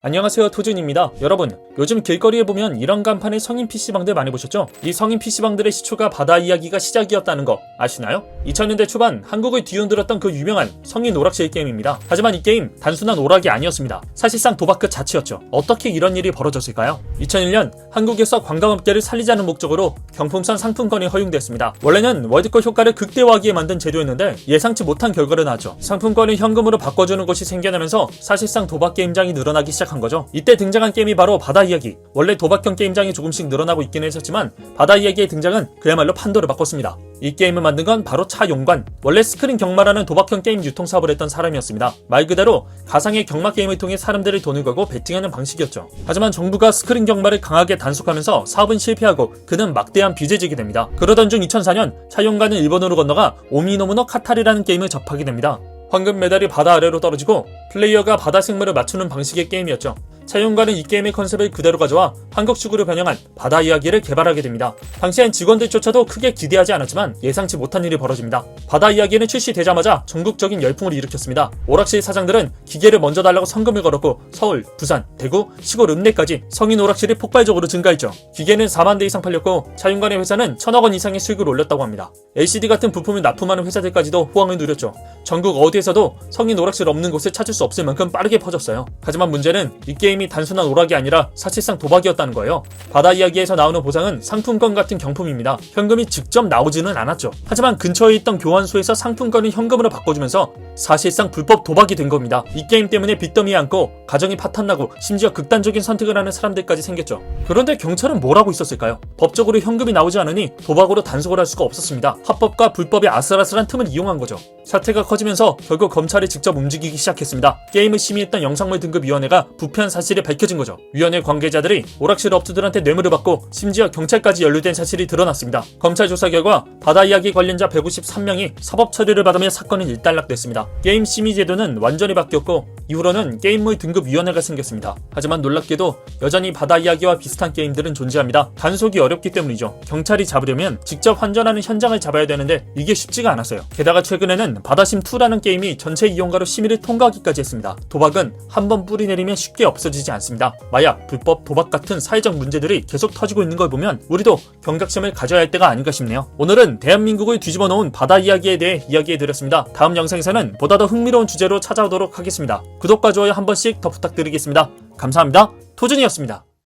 안녕하세요, 토준입니다. 여러분, 요즘 길거리에 보면 이런 간판의 성인 PC방들 많이 보셨죠? 이 성인 PC방들의 시초가 바다 이야기가 시작이었다는 거 아시나요? 2000년대 초반 한국을 뒤흔들었던 그 유명한 성인 오락실 게임입니다. 하지만 이 게임 단순한 오락이 아니었습니다. 사실상 도박 그 자체였죠. 어떻게 이런 일이 벌어졌을까요? 2001년 한국에서 관광업계를 살리자는 목적으로 경품선 상품권이 허용됐습니다. 원래는 월드컵 효과를 극대화하기에 만든 제도였는데 예상치 못한 결과를 낳았죠. 상품권을 현금으로 바꿔주는 곳이 생겨나면서 사실상 도박 게임장이 늘어나기 시작한 거죠. 이때 등장한 게임이 바로 바다 이야기. 원래 도박형 게임장이 조금씩 늘어나고 있긴 했었지만 바다 이야기의 등장은 그야말로 판도를 바꿨습니다. 이 게임을 만든 건 바로 차용관. 원래 스크린 경마라는 도박형 게임 유통사업을 했던 사람이었습니다. 말 그대로 가상의 경마 게임을 통해 사람들이 돈을 걸고 베팅하는 방식이었죠. 하지만 정부가 스크린 경마를 강하게 단속하면서 사업은 실패하고 그는 막대한 빚을 지게 됩니다. 그러던 중 2004년 차용관은 일본으로 건너가 오미노무노 카타리라는 게임을 접하게 됩니다. 황금 메달이 바다 아래로 떨어지고 플레이어가 바다 생물을 맞추는 방식의 게임이었죠. 차용관은 이 게임의 컨셉을 그대로 가져와 한국식으로 변형한 바다 이야기를 개발하게 됩니다. 당시엔 직원들조차도 크게 기대하지 않았지만 예상치 못한 일이 벌어집니다. 바다 이야기는 출시되자마자 전국적인 열풍을 일으켰습니다. 오락실 사장들은 기계를 먼저 달라고 성금을 걸었고 서울, 부산, 대구, 시골 읍내까지 성인 오락실이 폭발적으로 증가했죠. 기계는 4만 대 이상 팔렸고 차용관의 회사는 1000억 원 이상의 수익을 올렸다고 합니다. LCD 같은 부품을 납품하는 회사들까지도 호황을 누렸죠. 전국 어디에서도 성인 오락실 없는 곳을 찾을 수 없을 만큼 빠르게 퍼졌어요. 하지만 문제는 이 게임이 단순한 오락이 아니라 사실상 도박이었다는 거예요. 바다 이야기에서 나오는 보상은 상품권 같은 경품입니다. 현금이 직접 나오지는 않았죠. 하지만 근처에 있던 교환소에서 상품권을 현금으로 바꿔주면서 사실상 불법 도박이 된 겁니다. 이 게임 때문에 빚더미에 앉고 가정이 파탄나고 심지어 극단적인 선택을 하는 사람들까지 생겼죠. 그런데 경찰은 뭘 하고 있었을까요? 법적으로 현금이 나오지 않으니 도박으로 단속을 할 수가 없었습니다. 합법과 불법의 아슬아슬한 틈을 이용한 거죠. 사태가 커지면서 결국 검찰이 직접 움직이기 시작했습니다. 게임을 심의했던 영상물등급위원회가 부패한 사실이 밝혀진 거죠. 위원회 관계자들이 오락실 업주들한테 뇌물을 받고 심지어 경찰까지 연루된 사실이 드러났습니다. 검찰 조사 결과 바다 이야기 관련자 153명이 사법 처리를 받으며 사건은 일단락됐습니다. 게임 심의 제도는 완전히 바뀌었고 이후로는 게임물 등급위원회가 생겼습니다. 하지만 놀랍게도 여전히 바다 이야기와 비슷한 게임들은 존재합니다. 단속이 어렵기 때문이죠. 경찰이 잡으려면 직접 환전하는 현장을 잡아야 되는데 이게 쉽지가 않았어요. 게다가 최근에는 바다심2라는 게임이 전체 이용가로 심의를 통과하기까지 했습니다. 도박은 한번 뿌리 내리면 쉽게 없어지지 않습니다. 마약, 불법, 도박 같은 사회적 문제들이 계속 터지고 있는 걸 보면 우리도 경각심을 가져야 할 때가 아닌가 싶네요. 오늘은 대한민국을 뒤집어 놓은 바다 이야기에 대해 이야기해드렸습니다. 다음 영상에서는 보다 더 흥미로운 주제로 찾아오도록 하겠습니다. 구독과 좋아요 한 번씩 더 부탁드리겠습니다. 감사합니다. 토준이었습니다.